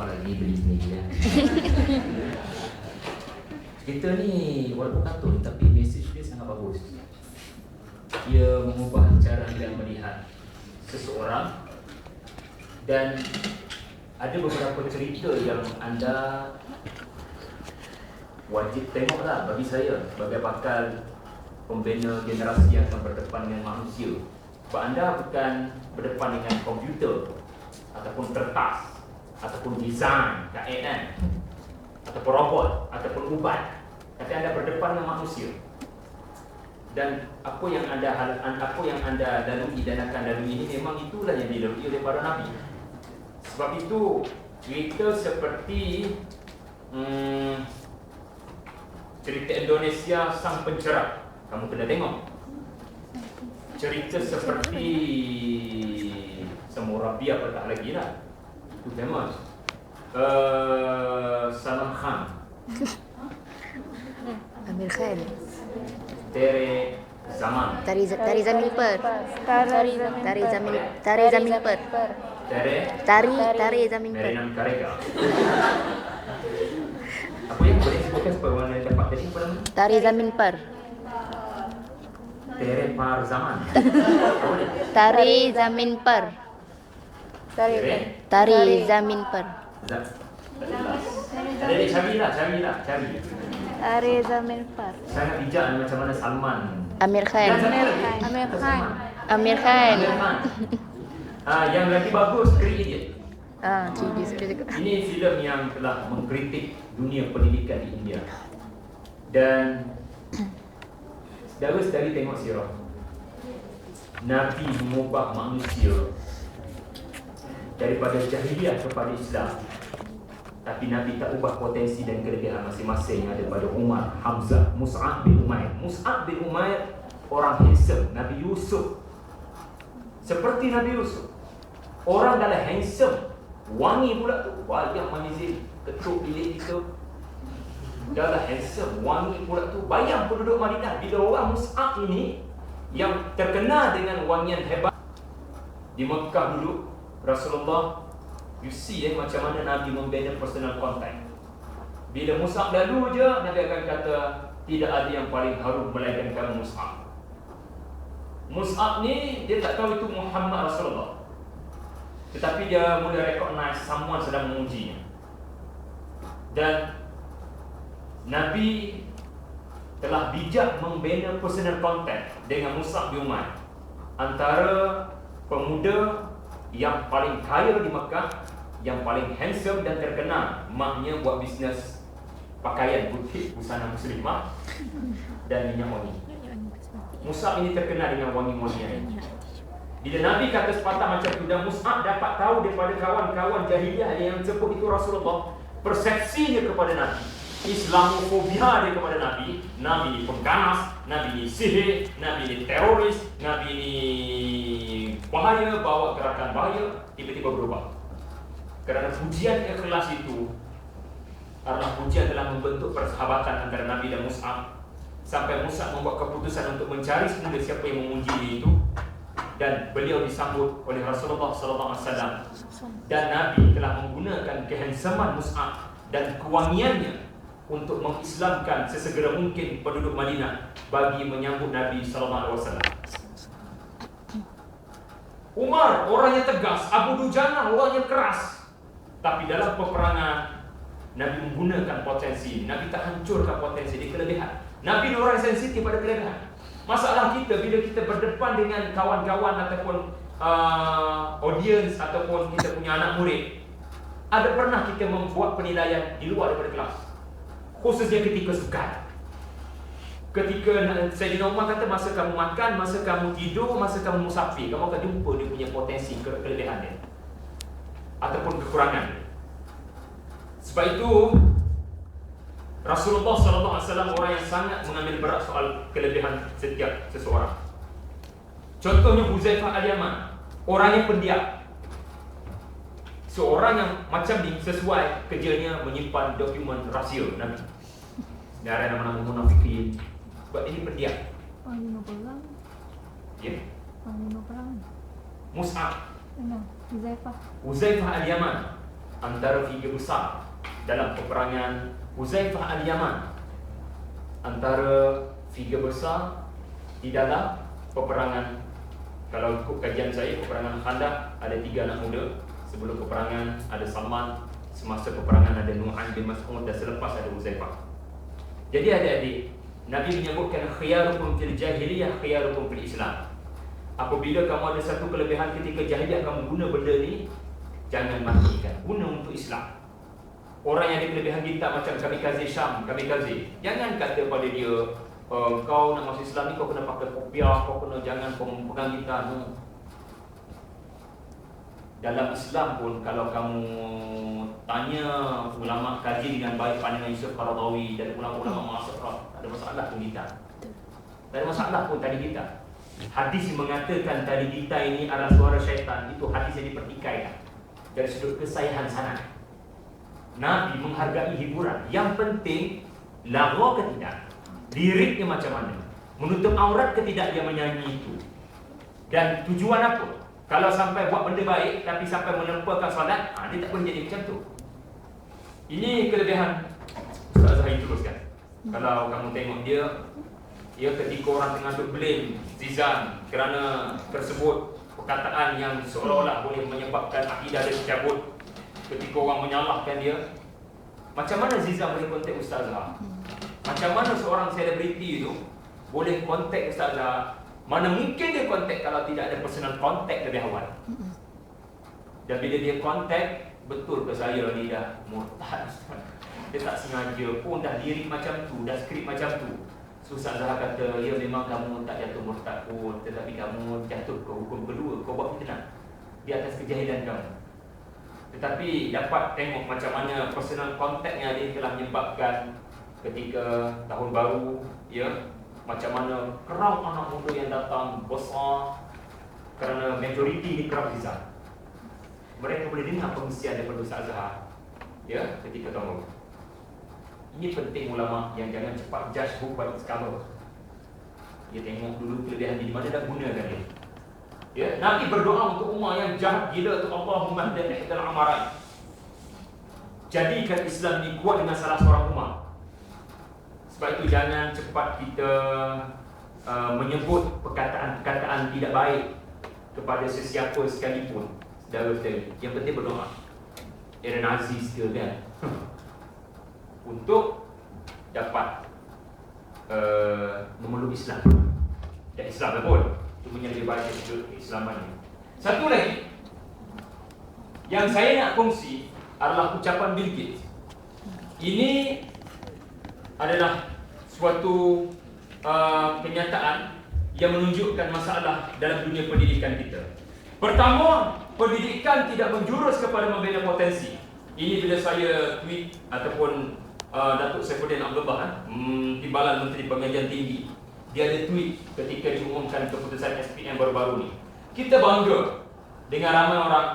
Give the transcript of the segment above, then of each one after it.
keluar lagi beli sendiri lah. Cerita ni walaupun kartun tapi mesej dia sangat bagus. Dia mengubah cara anda melihat seseorang, dan ada beberapa cerita yang anda wajib tengoklah bagi saya sebagai bakal pembina generasi yang akan berdepan dengan manusia. Sebab anda bukan berdepan dengan komputer ataupun kertas ataupun desain kan, ataupun robot ataupun ubat, tapi anda berdepan dengan manusia. Dan apa yang anda lalui dan akan lalui ini memang itulah yang dilalui oleh para nabi. Sebab itu cerita seperti cerita Indonesia Sang Pencerah, kamu kena tengok. Cerita seperti Semurabi apa tak lagi lah, itu famous. Salman Khan, Amir Khan, Tere Zaman, Tari Zamil Per, Tari Zamil Per, Tari Zamil Per. Merinan Karega. Apa yang boleh sebutkan supaya orang yang dapat tadi apa nama? Tari Zamil Per, Tere Par Zaman. Apa boleh? Tari Zamin Per, Tere Tari Zamin Per, Tak jelas. Ada dia cari. Tari Zamin Per. Sangat bijak macam mana Salman. Amir Khan, Amir Khan. Amir Khan. Yang lagi bagus Three Idiot. Cici sudah juga. Ini filem yang telah mengkritik dunia pendidikan di India. Dan saudara-saudari tengok sirah. Nabi mengubah manusia daripada jahiliah kepada Islam. Tapi Nabi tak ubah potensi dan kelebihan masing-masing yang ada pada Umar, Hamzah, Mus'ab bin Umair. Mus'ab bin Umair orang handsome. Nabi Yusuf seperti Nabi Yusuf, orang dalam handsome, wangi pula tu. Bayang manizil ketuk bilik kita, dalam handsome, wangi pula tu. Bayang penduduk Madinah bila orang Mus'ab ini yang terkenal dengan wangian hebat di Mekah dulu. Rasulullah, you see macam mana Nabi membina personal contact. Bila Mus'ab lalu je, Nabi akan kata tidak ada yang paling harum melainkan kamu Mus'ab. Mus'ab ni dia tak tahu itu Muhammad Rasulullah, tetapi dia mula recognize someone sedang mengujinya. Dan Nabi telah bijak membina personal contact dengan Mus'ab bin Umair, antara pemuda yang paling kaya di Mekah, yang paling handsome dan terkenal. Maknya buat bisnes pakaian butik busana muslimah dan minyak wangi. Mus'ab ini terkenal dengan wangi-wangian. Bila Nabi kata sepatah macam itu dan Mus'ab dapat tahu daripada kawan-kawan jahiliah yang sebut itu Rasulullah, persepsinya kepada Nabi, Islamofobia dia kepada Nabi. Nabi ni pengganas, Nabi ni sihir, Nabi ni teroris, Nabi ni bahaya, bawa gerakan bahaya, tiba-tiba berubah. Kerana pujian ikhlas itu adalah pujian dalam membentuk persahabatan antara Nabi dan Mus'ab, sampai Mus'ab membuat keputusan untuk mencari sebenarnya siapa yang memuji itu, dan beliau disambut oleh Rasulullah SAW. Dan Nabi telah menggunakan kehandsaman Mus'ab dan kewangiannya untuk mengislamkan sesegera mungkin penduduk Madinah bagi menyambut Nabi SAW. Umar orangnya tegas, Abu Dujana orangnya keras, tapi dalam peperangan Nabi menggunakan potensi. Nabi tak hancurkan potensi di kelebihan. Nabi ni orang sensitif pada kelebihan. Masalah kita bila kita berdepan dengan kawan-kawan ataupun audience ataupun kita punya anak murid, ada pernah kita membuat penilaian di luar daripada kelas, khususnya ketika sukan. Ketika Sayyidina Umar kata masa kamu makan, masa kamu tidur, masa kamu musafir, kamu akan jumpa dia punya potensi, kelebihan dia ataupun kekurangan dia. Sebab itu Rasulullah SAW orang yang sangat mengambil berat soal kelebihan setiap seseorang. Contohnya Huzaifah Al-Yaman, orang yang pendiam. Seorang yang macam ni sesuai kerjanya menyimpan dokumen rahsia Nabi. Dari nama-nama munafikin. Sebab ini pendiam. Panglima perang. Ya. Panglima perang. Mus'ab, Huzaifah. Huzaifah Al-Yaman, antara figure besar dalam peperangan Huzaifah Al-Yaman, antara figure besar di dalam peperangan. Kalau ikut kajian saya, peperangan Khandaq ada 3 anak muda. Sebelum peperangan ada Salman, semasa peperangan ada Nu'aim bin Mas'ud, dan selepas ada Huzaifah. Jadi adik-adik, Nabi menyebutkan khiyarukum fil jahiliyah, khiyarukum fil Islam. Apabila kamu ada satu kelebihan ketika jahiliyah, kamu guna benda ni, jangan matikan, guna untuk Islam. Orang yang ada kelebihan kita macam kamikaze Syam, kamikaze, jangan kata pada dia, kau nak masuk Islam ni kau kena pakai kopiah, kau kena jangan pegang gitar. No. Dalam Islam pun kalau kamu tanya ulama kaji dengan baik pandangan Yusuf Qaradawi dan ulama-ulama Masrah, tak ada masalah pun kita. Tak ada masalah pun tadi kita. Hadis yang mengatakan tadi kita ini adalah suara syaitan, itu hadis yang dipertikaikan dari sudut kesahihan sanad. Nabi menghargai hiburan. Yang penting lagu ke tidak, liriknya macam mana, menutup aurat ke tidak dia menyanyi itu, dan tujuan apa. Kalau sampai buat benda baik tapi sampai menempakan solat, dia tak boleh jadi macam tu. Ini kelebihan Ustaz Zahid teruskan. Kalau kamu tengok dia ketika orang tengah duk blame Zizan kerana tersebut perkataan yang seolah-olah boleh menyebabkan akidah dia tercabut, ketika orang menyalahkan dia, macam mana Zizan boleh kontak Ustazah? Macam mana seorang selebriti itu boleh kontak Ustazah? Mana mungkin dia kontak kalau tidak ada personal contact lebih awal. Dan bila dia kontak, betul ke saya ni dah murtad? Dia tak sengaja pun dah lirik macam tu, dah skrip macam tu. Ustaz Zahar kata, ya memang kamu tak jatuh murtad pun, tetapi kamu jatuh ke hukum kedua, kau buat fitnah di atas kejahilan kamu. Tetapi dapat tengok macam mana personal contactnya dia telah menyebabkan ketika tahun baru, ya, macam mana kerap anak muda yang datang besar kerana majoriti ni kerap Zizan. Mereka boleh dengar pengisian daripada Ustaz Zahar, ya, ketika tahun baru. Ini penting ulama yang jangan cepat judge book by its cover. Dia tengok dulu kelebihan di mana dah gunakan dia. Ya, Nabi berdoa untuk umat yang jahat gila tu, Allahumma hdi ihdal amarai. Jadikan Islam ni kuat dengan salah seorang umat. Sebab itu jangan cepat kita menyebut perkataan-perkataan tidak baik kepada sesiapa sekalipun, saudara-saudari. Yang penting berdoa. Aaron Aziz ke kan, untuk dapat memeluk Islam. Dan Islam pun itu lebih baik dari keislaman ini. Satu lagi yang saya nak kongsi adalah ucapan Bill Gates. Ini adalah suatu kenyataan yang menunjukkan masalah dalam dunia pendidikan kita. Pertama, pendidikan tidak menjurus kepada membina potensi. Ini bila saya tweet ataupun Datuk Saifuddin Abdullah, Timbalan Menteri Pengajian Tinggi, dia ada tweet ketika diumumkan keputusan SPM baru-baru ni. Kita bangga dengan ramai orang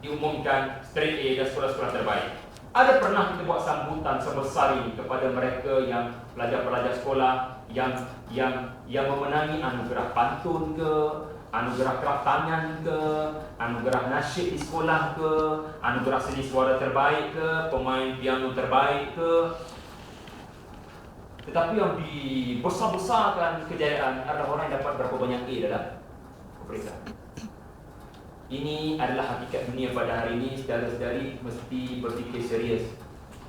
diumumkan straight A dan sekolah-sekolah terbaik. Ada pernah kita buat sambutan sebesar ini kepada mereka yang pelajar-pelajar sekolah yang memenangi anugerah pantun ke, anugerah kraft tangan ke, anugerah nasyid di sekolah ke, anugerah seni suara terbaik ke, pemain piano terbaik ke. Tetapi yang dibesar-besarkan kejayaan adalah orang yang dapat berapa banyak A dalam peperiksaan. Ini adalah hakikat dunia pada hari ini. Saudara-saudari mesti berfikir serius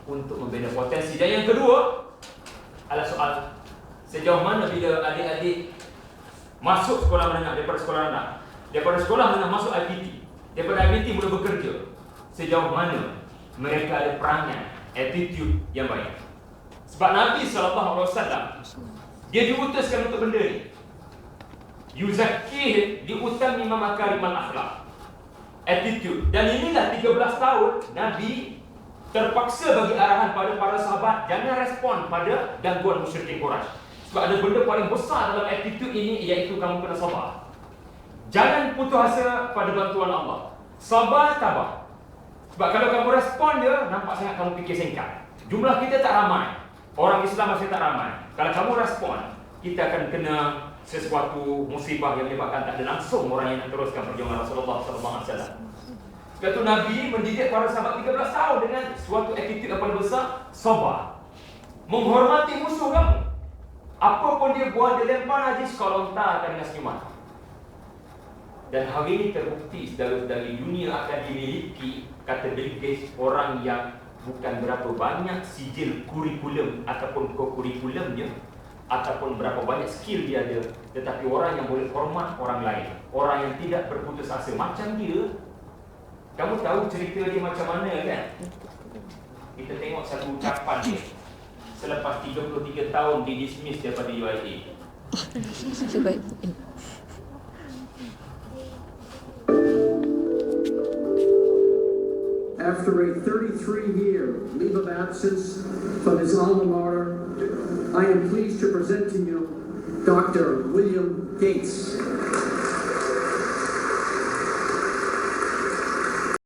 untuk membina potensi. Dan yang kedua adalah soal sejauh mana bila adik-adik masuk sekolah menengah, daripada sekolah rendah, daripada sekolah menengah masuk IPT, daripada IPT mula bekerja, sejauh mana mereka ada perangai, attitude yang baik. Sebab Nabi SAW dia diutuskan untuk benda ni. Yuzakih, diutami makarimal akhlak, attitude. Dan inilah 13 tahun Nabi terpaksa bagi arahan pada para sahabat, jangan respon pada gangguan musyrikin Quraisy. Sebab ada benda paling besar dalam attitude ini, iaitu kamu kena sabar. Jangan putus asa pada bantuan Allah. Sabar, tabah. Sebab kalau kamu respon dia, nampak sangat kamu fikir singkat. Jumlah kita tak ramai, orang Islam masih tak ramai. Kalau kamu respon, kita akan kena sesuatu musibah yang menyebabkan tak ada langsung orang yang nak teruskan perjuangan Rasulullah SAW. Kata Nabi mendidik para sahabat 13 tahun dengan suatu attitude yang paling besar, sabar. Menghormati musuh kamu. Apa pun dia buat, dia lempar najis, kau lontarkan dengan senyuman. Dan hari ini terbukti saudara-saudari, dunia akan dimiliki, kata Bill Gates, orang yang bukan berapa banyak sijil kurikulum ataupun kokurikulumnya, ataupun berapa banyak skill dia ada, tetapi orang yang boleh hormat orang lain, orang yang tidak berputus asa macam dia. Kamu tahu cerita dia macam mana kan? Kita tengok satu ucapan dia selepas 33 tahun di dismiss daripada UIA. After a 33-year leave of absence from his alma mater, I am pleased to present to you Dr. William Gates.